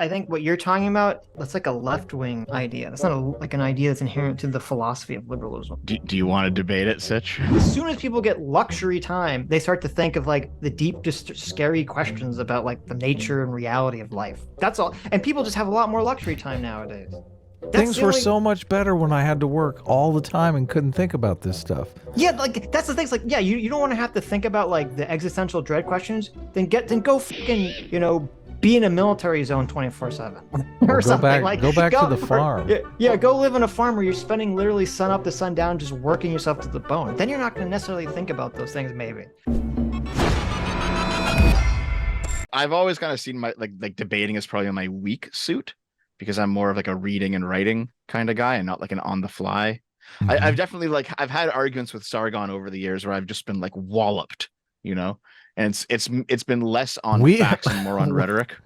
I think what you're talking about, that's like a left-wing idea. That's not like an idea that's inherent to the philosophy of liberalism. Do you want to debate it, Sitch? As soon as people get luxury time, they start to think of like the deep, just scary questions about like the nature and reality of life. That's all. And people just have a lot more luxury time nowadays. Things were so much better when I had to work all the time and couldn't think about this stuff. Yeah, like that's the thing. It's like, yeah, you don't want to have to think about like the existential dread questions. Then go fucking, be in a military zone 24/7 or something. Go back to the farm. Yeah, go live in a farm where you're spending literally sun up to sundown just working yourself to the bone. Then you're not going to necessarily think about those things, maybe. I've always kind of seen my like debating is probably my weak suit, because I'm more of like a reading and writing kind of guy and not like an on the fly. I've definitely I've had arguments with Sargon over the years where I've just been like walloped, and it's been less on facts and more on rhetoric.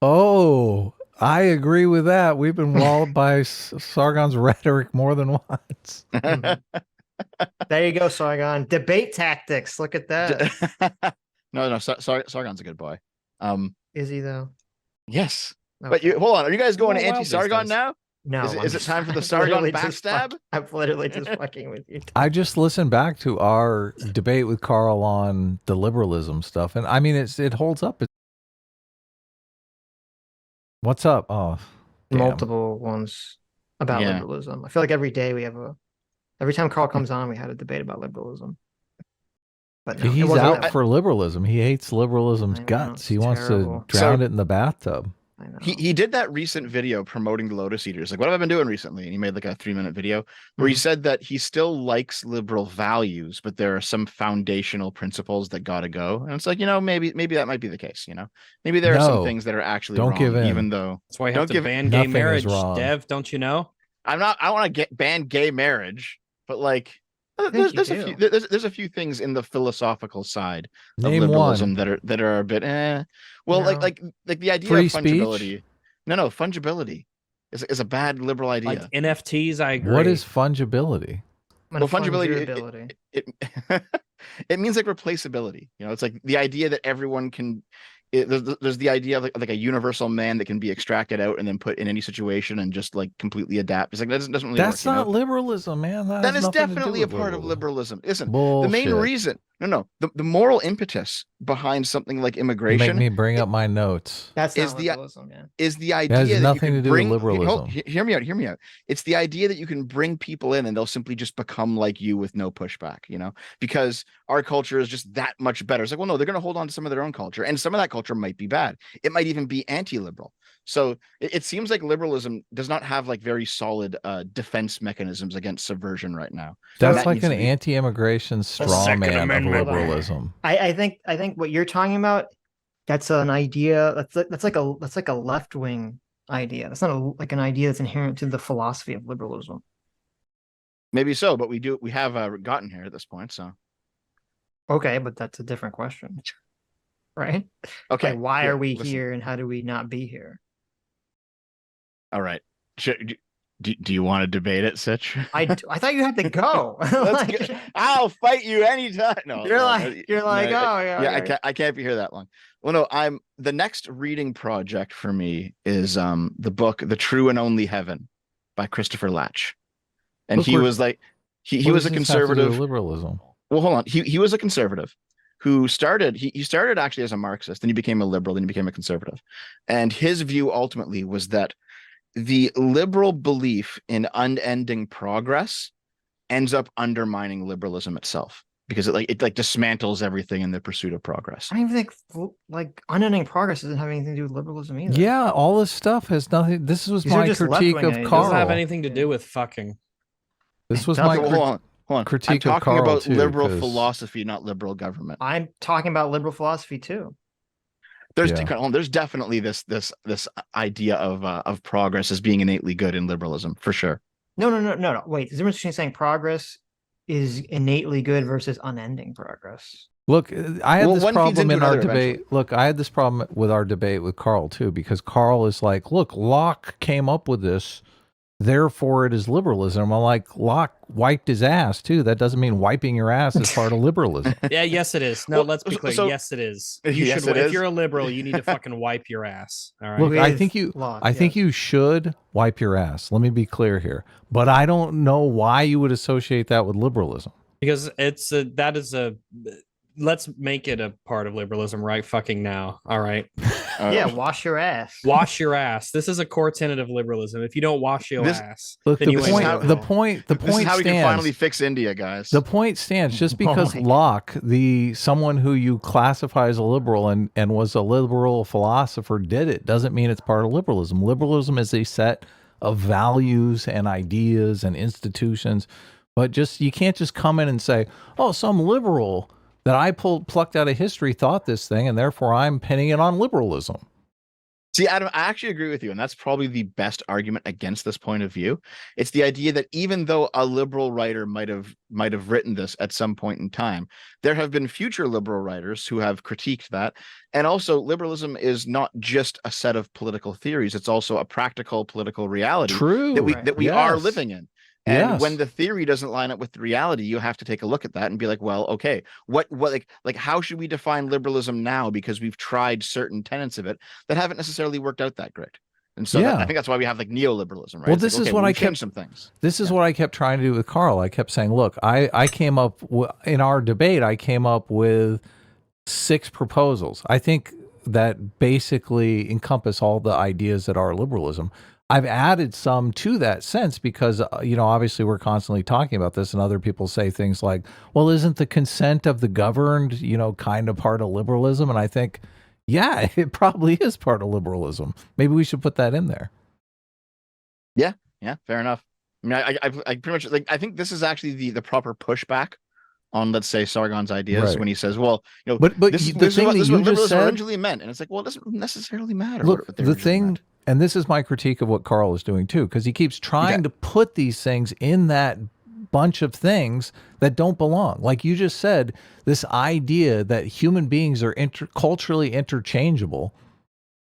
Oh, I agree with that. We've been walloped by Sargon's rhetoric more than once. There you go, Sargon. Debate tactics. Look at that. No, Sargon's a good boy. Is he though? Yes. Okay. But hold on, are you guys going anti-Sargon now? No. Is it time for the Sargon backstab? I'm literally just fucking with you. I just listened back to our debate with Carl on the liberalism stuff, and I mean it holds up. What's up? Oh, damn. Multiple ones about liberalism. I feel like every day we have every time Carl comes on, we had a debate about liberalism. But no, he's out for liberalism. He hates liberalism's guts. He wants to drown it in the bathtub. I know. He did that recent video promoting the Lotus Eaters. Like, what have I been doing recently? And he made like a 3-minute video where he said that he still likes liberal values, but there are some foundational principles that gotta go. And it's like, maybe that might be the case. Maybe there are some things that are actually wrong, give in. even though that's why you have to ban gay marriage, Dev. Don't you know? I want to ban gay marriage, but like there's a few things in the philosophical side of liberalism that are a bit well, no. like the idea of fungibility. No, fungibility is a bad liberal idea. Like NFTs, I agree. What is fungibility? Well, fungibility it means like replaceability. It's like the idea that everyone can. There's the idea of like a universal man that can be extracted out and then put in any situation and just like completely adapt. It's like that doesn't really That's work, not liberalism, man. That is definitely a part of liberalism. Listen, Bullshit. The main reason, the moral impetus behind something like immigration. You make me bring up my notes. That's not liberalism, man. Is the idea that has that nothing you can to do bring, with liberalism. Hear me out. It's the idea that you can bring people in and they'll simply just become like you with no pushback, because our culture is just that much better. It's like, well, no, they're going to hold on to some of their own culture, and some of that culture might be bad. It might even be anti-liberal. So it seems like liberalism does not have like very solid defense mechanisms against subversion right now. That's like an anti-immigration straw man of liberalism. I think what you're talking about, that's an idea that's like a left-wing idea. That's not like an idea that's inherent to the philosophy of liberalism. Maybe so, but we have gotten here at this point. So okay, but that's a different question. Right? Okay. Like, why are we here and how do we not be here? All right. Do you want to debate it, Sitch? I thought you had to go. I'll fight you anytime. No, you're like, oh yeah. I can't be here that long. Well, no, the next reading project for me is the book The True and Only Heaven by Christopher Latch. And he was like he was a conservative. Liberalism. Well, hold on. He was a conservative who started actually as a Marxist, then he became a liberal, then he became a conservative. And his view ultimately was that the liberal belief in unending progress ends up undermining liberalism itself, because it dismantles everything in the pursuit of progress. I don't even think like unending progress doesn't have anything to do with liberalism either. Yeah, all this stuff has nothing. This was my critique of Carl. Doesn't have anything to do with fucking. This was my hold on. critique I'm of Carl talking about too, liberal philosophy, not liberal government. I'm talking about liberal philosophy too. There's definitely this idea of progress as being innately good in liberalism, for sure. No. Wait, the difference between saying progress is innately good versus unending progress. Look, I had this problem in our debate. Look, I had this problem with our debate with Carl too, because Carl is like, look, Locke came up with this therefore it is liberalism. I'm like, Locke wiped his ass too. That doesn't mean wiping your ass is part of liberalism. Yeah, yes, it is. No, Well, let's be clear. so- Yes, it is. Yes, Should, it if is. you're a liberal, you need to fucking wipe your ass. All right. Look, I With think you Locke, I think yes. you should wipe your ass. Let me be clear here. But I don't know why you would associate that with liberalism. Because let's make it a part of liberalism right fucking now. All right. Yeah, wash your ass. Wash your ass. This is a core tenet of liberalism. If you don't wash your ass, Look, then you the ain't point, liberal. the point This is how we can stands. finally fix India, guys. The point stands. Just because my Locke, someone who you classify as a liberal and was a liberal philosopher, did it, doesn't mean it's part of liberalism. Liberalism is a set of values and ideas and institutions, but you can't just come in and say, "Oh, some liberal that I plucked out of history thought this thing, and therefore I'm pinning it on liberalism." See, Adam, I actually agree with you, and that's probably the best argument against this point of view. It's the idea that even though a liberal writer might have written this at some point in time, there have been future liberal writers who have critiqued that. And also, liberalism is not just a set of political theories; it's also a practical political reality True. that we are Yes. living in. And Yes. when the theory doesn't line up with the reality, you have to take a look at that and be like, well, okay, what like how should we define liberalism now? Because we've tried certain tenets of it that haven't necessarily worked out that great. And so Yeah. I think that's why we have like neoliberalism, right? Well, It's this like, is okay, what we I changed kept- some things. This is what I kept trying to do with Carl. I kept saying, look, I came up in our debate, I came up with 6 proposals. I think that basically encompass all the ideas that are liberalism. I've added some to that sense because, obviously we're constantly talking about this, and other people say things like, well, isn't the consent of the governed, kind of part of liberalism? And I think, yeah, it probably is part of liberalism. Maybe we should put that in there. Yeah, fair enough. I mean, I pretty much like I think this is actually the proper pushback on, let's say, Sargon's ideas Right. when he says, well, But this the is what thing that you just liberalism said, originally meant. And it's like, well, it doesn't necessarily matter. look, what they the originally thing, meant. and this is my critique of what Carl is doing too, because he keeps trying to put these things in that bunch of things that don't belong. Like you just said, this idea that human beings are culturally interchangeable.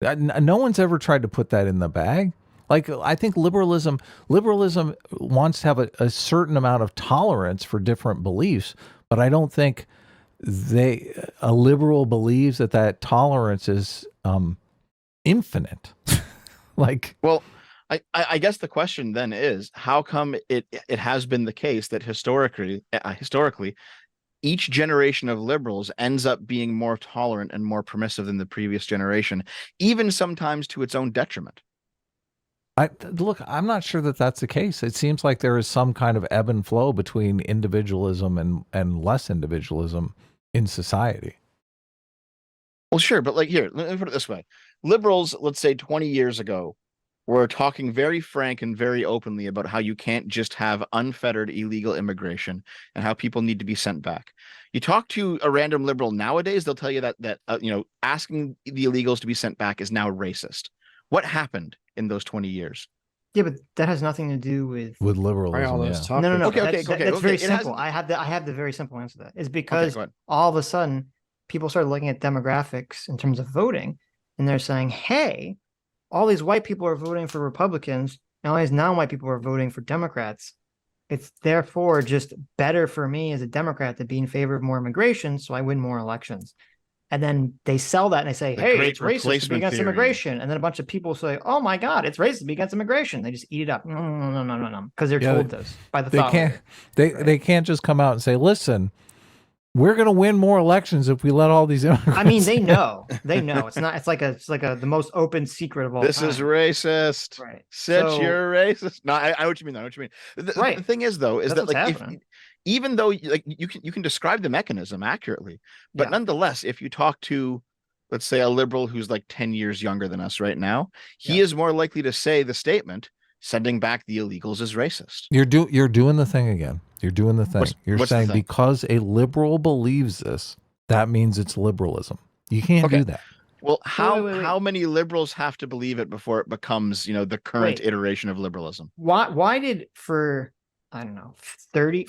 No one's ever tried to put that in the bag. Like, I think liberalism wants to have a certain amount of tolerance for different beliefs, but I don't think a liberal believes that tolerance is infinite. Like, Well, I guess the question then is, how come it has been the case that historically each generation of liberals ends up being more tolerant and more permissive than the previous generation, even sometimes to its own detriment? Look, I'm not sure that that's the case. It seems like there is some kind of ebb and flow between individualism and less individualism in society. Well, sure, but like here, let me put it this way. Liberals, let's say 20 years ago, were talking very frank and very openly about how you can't just have unfettered illegal immigration and how people need to be sent back. You talk to a random liberal nowadays, they'll tell you that asking the illegals to be sent back is now racist. What happened in those 20 years? Yeah, but that has nothing to do with liberalism. all yeah. those talk. No. Okay, That's okay, very it simple. hasn't- I have the very simple answer to that. It's because go ahead. all of a sudden people started looking at demographics in terms of voting, and they're saying, hey, all these white people are voting for Republicans, and all these non-white people are voting for Democrats. It's therefore just better for me as a Democrat to be in favor of more immigration, so I win more elections. And then they sell that and they say, The hey, great it's racist to be replacement against theory. immigration. And then a bunch of people say, oh my God, it's racist to be against immigration. They just eat it up. No. Because they're Yeah, told this by the They thought can't. leader. They can't just come out and say, "Listen, we're going to win more elections if we let all these immigrants." I mean, they know. They know. It's not. It's like the most open secret of all This time. is racist. Right. Sitch, So- you're racist. No, I know what you mean. I know what you mean. Right. The thing is, though, is That's that what's like happening. even though like you can describe the mechanism accurately, but Yeah. nonetheless, if you talk to, let's say, a liberal who's like 10 years younger than us right now, he Yeah. is more likely to say the statement, sending back the illegals is racist. You're doing the thing again. You're doing the thing. You're what's the saying thing? because a liberal believes this, that means it's liberalism. You can't Okay. do that. Well, wait. how many liberals have to believe it before it becomes, the current Wait. iteration of liberalism? Why did for I don't know 40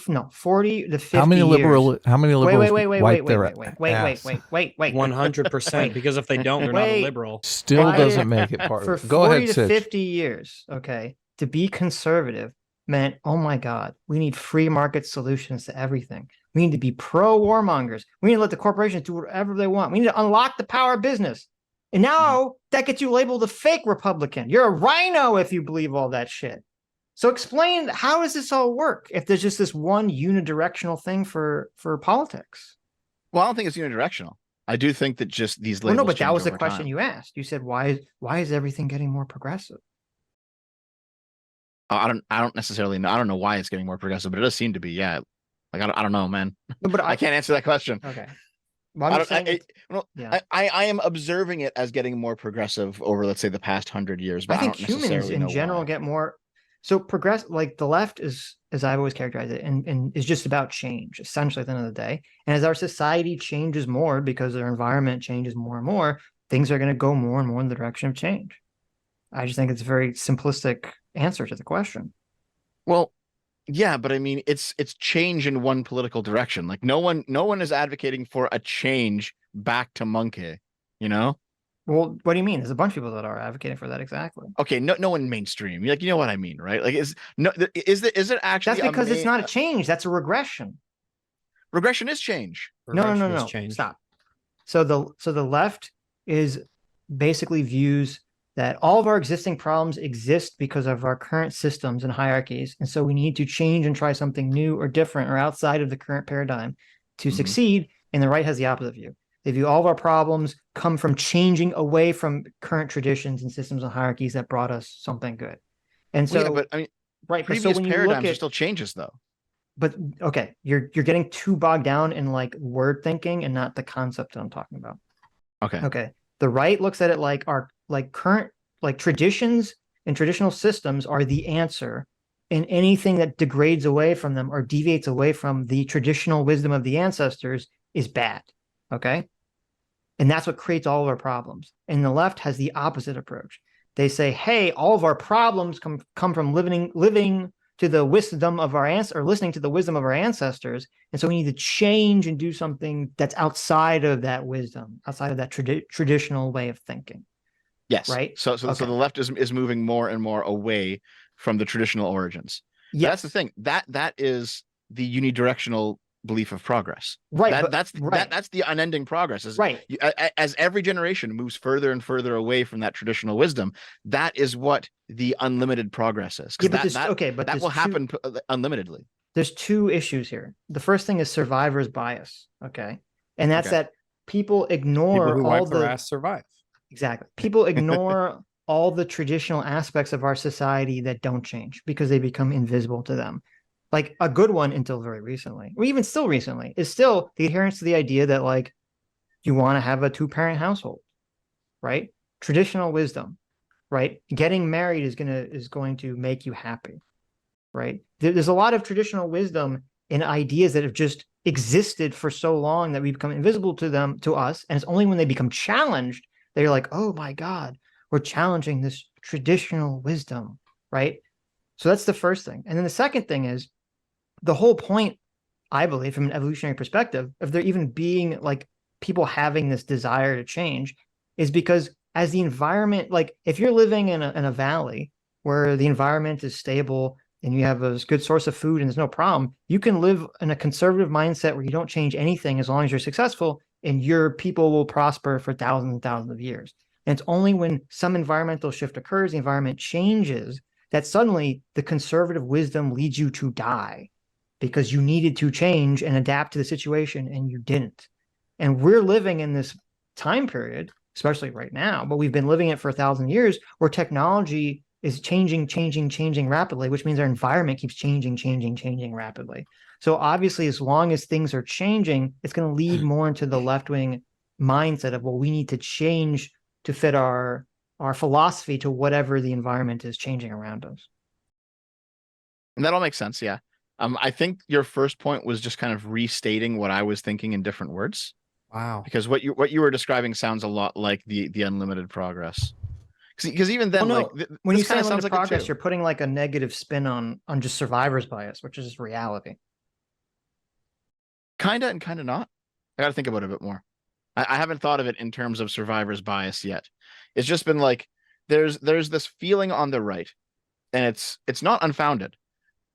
to 50 How many years, liberals wipe their ass? wait. 100%. Because if they don't, they're not a Wait. liberal. Still Why- doesn't make it part For of it. Go 40 ahead, to Sitch. 50 years, okay, to be conservative meant, oh my God, we need free market solutions to everything. We need to be pro-warmongers. We need to let the corporations do whatever they want. We need to unlock the power of business. And now that gets you labeled a fake Republican. You're a rhino if you believe all that shit. So explain, how does this all work if there's just this one unidirectional thing for politics? Well, I don't think it's unidirectional. I do think that just these Well, labels no, but that change was the over question time. you asked. You said, why is everything getting more progressive? I don't necessarily know. I don't know why it's getting more progressive, but it does seem to be. Yeah. Like, I don't know, man. No, but I can't answer that question. Okay. Well, I'm just saying, yeah. I am observing it as getting more progressive over, let's say, the past 100 years, but I think don't humans necessarily in know general why. get more. So progress, like the left is, as I've always characterized it, and is just about change, essentially at the end of the day. And as our society changes more because our environment changes more and more, things are going to go more and more in the direction of change. I just think it's a very simplistic answer to the question. Well, yeah, but I mean, it's change in one political direction. Like no one is advocating for a change back to monkey, you know? Well, what do you mean? There's a bunch of people that are advocating for that exactly. Okay, no one mainstream. Like, you know what I mean, right? Like, is it actually That's because it's not a change. That's a regression. regression is change. No. Change. Stop. So the left is basically views that all of our existing problems exist because of our current systems and hierarchies. And so we need to change and try something new or different or outside of the current paradigm to succeed. And the right has the opposite view. They view all of our problems come from changing away from current traditions and systems and hierarchies that brought us something good. And so, Well, yeah, but I mean, right. previous So when you paradigms look at, are still changes, though. but okay, you're getting too bogged down in like word thinking and not the concept that I'm talking about. Okay. The right looks at it like our current traditions and traditional systems are the answer, and anything that degrades away from them or deviates away from the traditional wisdom of the ancestors is bad. Okay. And that's what creates all of our problems. And the left has the opposite approach. They say, hey, all of our problems come from living to the wisdom of our ancestors, or listening to the wisdom of our ancestors. And so we need to change and do something that's outside of that wisdom, outside of that traditional way of thinking. Yes. Right. So the left is moving more and more away from the traditional origins. Yeah. That's the thing. That is the unidirectional belief of progress. Right. That's the unending progress. Right. As every generation moves further and further away from that traditional wisdom, that is what the unlimited progress is. Yeah, but that will happen unlimitedly. There's two issues here. The first thing is survivor's bias. Okay. And that's that people ignore people who all wipe their ass survive. Exactly. People ignore all the traditional aspects of our society that don't change because they become invisible to them. Like a good one until very recently, or even still recently, is still the adherence to the idea that like you want to have a 2-parent household, right? Traditional wisdom, right? Getting married is going to make you happy, right? There's a lot of traditional wisdom in ideas that have just existed for so long that we become invisible to us, and it's only when they become challenged that you're like, oh my God, we're challenging this traditional wisdom, right? So that's the first thing. And then the second thing is, the whole point, I believe, from an evolutionary perspective, of there even being like people having this desire to change, is because as the environment, like if you're living in a valley where the environment is stable and you have a good source of food and there's no problem, you can live in a conservative mindset where you don't change anything as long as you're successful, and your people will prosper for thousands and thousands of years. And it's only when some environmental shift occurs, the environment changes, that suddenly the conservative wisdom leads you to die, because you needed to change and adapt to the situation and you didn't. And we're living in this time period, especially right now, but we've been living it for 1,000 years, where technology is changing rapidly, which means our environment keeps changing rapidly. So obviously, as long as things are changing, it's going to lead more into the left-wing mindset of, well, we need to change to fit our philosophy to whatever the environment is changing around us. And that all makes sense. Yeah. I think your first point was just kind of restating what I was thinking in different words. Wow. Because what you were describing sounds a lot like the unlimited progress. Because even then, when you say unlimited progress, you're putting like a negative spin on just survivor's bias, which is just reality. Kinda and kinda not. I got to think about it a bit more. I haven't thought of it in terms of survivor's bias yet. It's just been like there's this feeling on the right and it's not unfounded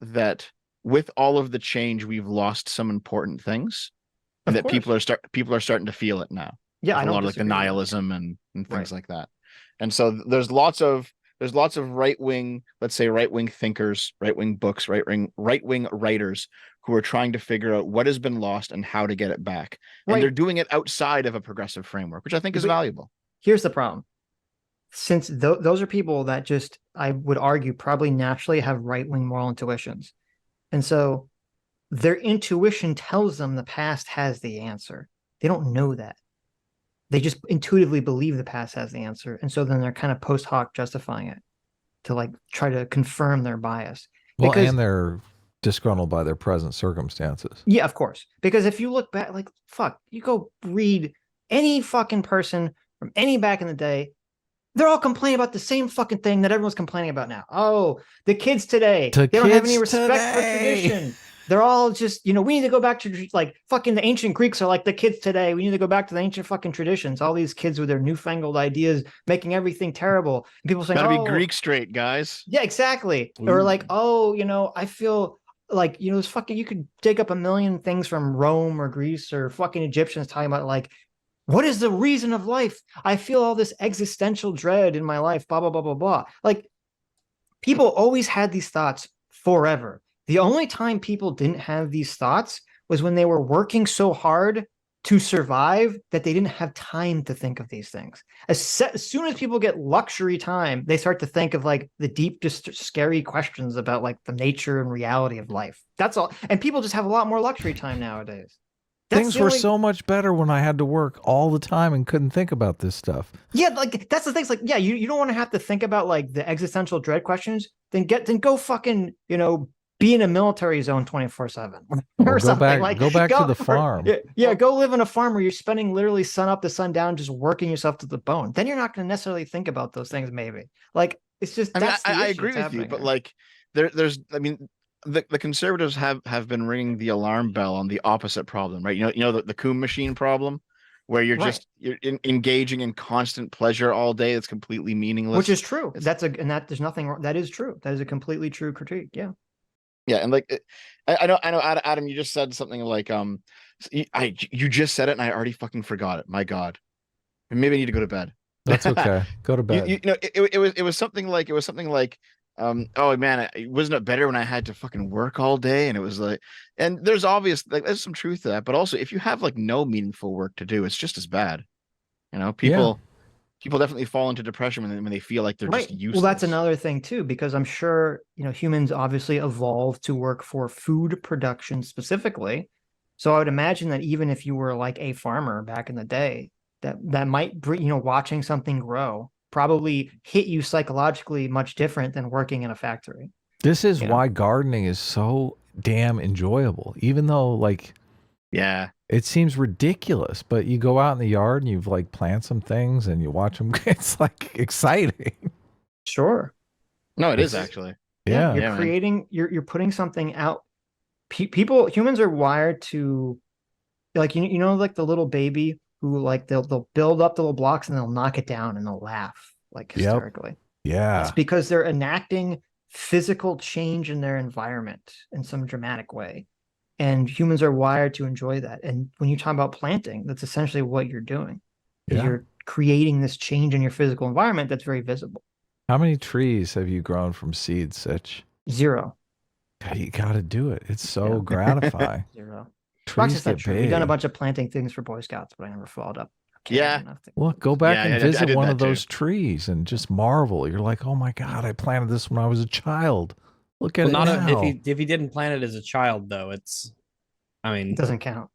that with all of the change, we've lost some important things, and Of that course. people are starting to feel it now. Yeah, With I a don't lot of like the disagree with that. nihilism and things Right. like that. And so there's lots of right wing, let's say right wing thinkers, right wing books, right wing writers who are trying to figure out what has been lost and how to get it back. And they're Right. doing it outside of a progressive framework, which I think is But valuable. here's the problem. Since those are people that just, I would argue, probably naturally have right-wing moral intuitions. And so their intuition tells them the past has the answer. They don't know that. They just intuitively believe the past has the answer. And so then they're kind of post hoc justifying it to like try to confirm their bias. Well, Because and they're disgruntled by their present circumstances. yeah, of course. Because if you look back, like, fuck, you go read any fucking person from any back in the day, they're all complaining about the same fucking thing that everyone's complaining about now. Oh, the kids today, they don't have any respect for tradition. They're all just, we need to go back to like fucking the ancient Greeks are like the kids today. We need to go back to the ancient fucking traditions. All these kids with their newfangled ideas making everything terrible. And people saying, Gotta be oh, Greek straight, guys. yeah, exactly. Ooh. Or like, oh, I feel like, this fucking, you could dig up a million things from Rome or Greece or fucking Egyptians talking about like, what is the reason of life? I feel all this existential dread in my life, blah, blah, blah, blah, blah. Like, people always had these thoughts forever. The only time people didn't have these thoughts was when they were working so hard to survive that they didn't have time to think of these things. As soon as people get luxury time, they start to think of like the deep, just scary questions about like the nature and reality of life. That's all. And people just have a lot more luxury time nowadays. Things were so much better when I had to work all the time and couldn't think about this stuff. Yeah, like that's the thing. It's like, yeah, you don't want to have to think about like the existential dread questions. Then go fucking, be in a military zone 24/7 or something. Go back to the farm. Go live in a farm where you're spending literally sun up to sundown just working yourself to the bone. Then you're not going to necessarily think about those things. Maybe like it's just. I agree with you, but like there's the conservatives have been ringing the alarm bell on the opposite problem, right? The Coombe machine problem, where you're just engaging in constant pleasure all day. That's completely meaningless. Which is true. There's nothing wrong. That is true. That is a completely true critique. Yeah. Yeah, and like I know, Adam, you just said something like you just said it and I already fucking forgot it. My God, maybe I need to go to bed. That's okay. Go to bed. It was something like oh man, wasn't it better when I had to fucking work all day? And it was like, and there's there's some truth to that, but also if you have like no meaningful work to do, it's just as bad. People definitely fall into depression when they feel like they're just useless. Well, that's another thing too, because I'm sure, humans obviously evolved to work for food production specifically. So I would imagine that even if you were like a farmer back in the day, that might bring, watching something grow probably hit you psychologically much different than working in a factory. This is why gardening is so damn enjoyable, even though like, yeah, it seems ridiculous, but you go out in the yard and you've like plant some things and you watch them. It's like exciting. Sure. No, it is actually. Yeah. You're creating, you're putting something out. Humans are wired to like, like the little baby who like they'll build up the little blocks and they'll knock it down and they'll laugh like hysterically. Yeah. It's because they're enacting physical change in their environment in some dramatic way. And humans are wired to enjoy that. And when you talk about planting, that's essentially what you're doing. Yeah. You're creating this change in your physical environment that's very visible. How many trees have you grown from seeds, Sitch? 0. You got to do it. It's so gratifying. 0. Trees get big. We've done a bunch of planting things for Boy Scouts, but I never followed up. Well, go back and visit one of those trees and just marvel. You're like, oh my God, I planted this when I was a child. Look at it now. If he didn't plant it as a child, though, it doesn't count.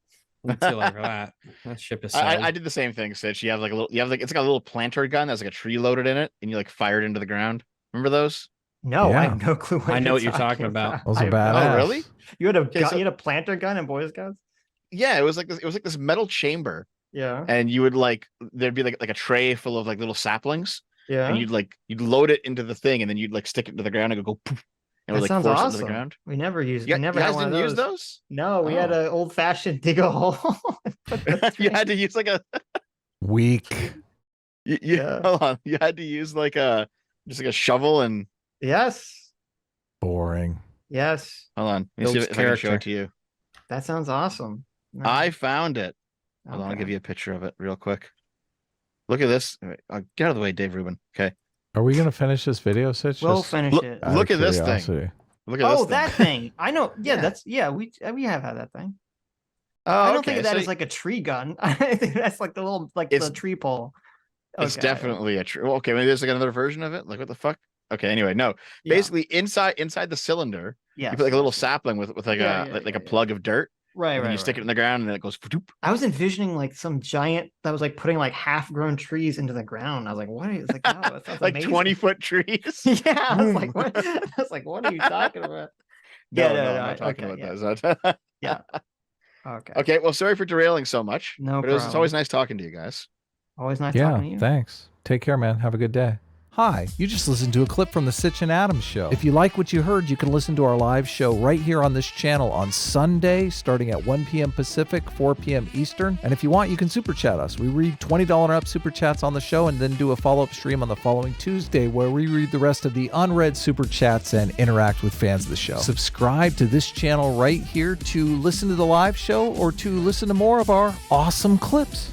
Too late for that. That ship is sailed. I did the same thing, Sitch. You have like it's got a little planter gun that's like a tree loaded in it, and you like fire it into the ground. Remember those? No, I have no clue. I know what you're talking about. Those are badass. Oh, really? You had a planter gun in Boy Scouts? Yeah, it was like this metal chamber. Yeah. And you would there'd be like a tray full of like little saplings. Yeah. And you'd load it into the thing, and then you'd like stick it to the ground and go poof. And it would like force it into the ground. We never used. You guys didn't use those? No, we had an old fashioned dig a hole. You had to use like a weak. Hold on. You had to use like just like a shovel and. Yes. Boring. Yes, Hold on. Let me see Builds if I can show character. it to you. that sounds awesome. No, I found it. Hold on, I'll okay. give you a picture of it real quick. Look at this. Wait, get out of the way, Dave Rubin. Okay. Are we going to finish this video, Sitch? We'll Just finish Look, it. out of look at this thing. curiosity. Look at Oh, this that thing. I know. Yeah, Yeah. that's we have had that thing. Oh, I don't okay, think of that so as like a tree gun. I think that's like the little like It's- the tree pole. it's Okay. definitely a true. Okay, maybe there's like another version of it. Like what the fuck? Okay, anyway, no. Yeah. Basically, inside the cylinder, Yes, you put like a little yes, yes. sapling with like Yeah, a yeah, like yeah, a plug of dirt, Right, and then right. you stick it in the ground, and then it goes. Doop. I was envisioning like some giant that was like putting like half-grown trees into the ground. I was like, what is like, oh, that sounds Like amazing. 20-foot trees. Yeah, I was like, what? I was like, what are you talking about? No, Yeah, no, no, I'm no, not talking okay, about that. Yeah. Okay. Okay, well, sorry for derailing so much. No but it's always problem. nice talking to you guys. Always nice Yeah, talking to you. thanks. Take care, man. Have a good day. Hi, you just listened to a clip from the Sitch and Adams show. If you like what you heard, you can listen to our live show right here on this channel on Sunday, starting at 1 p.m. Pacific, 4 p.m. Eastern. And if you want, you can super chat us. We read $20 and up super chats on the show and then do a follow-up stream on the following Tuesday where we read the rest of the unread super chats and interact with fans of the show. Subscribe to this channel right here to listen to the live show or to listen to more of our awesome clips.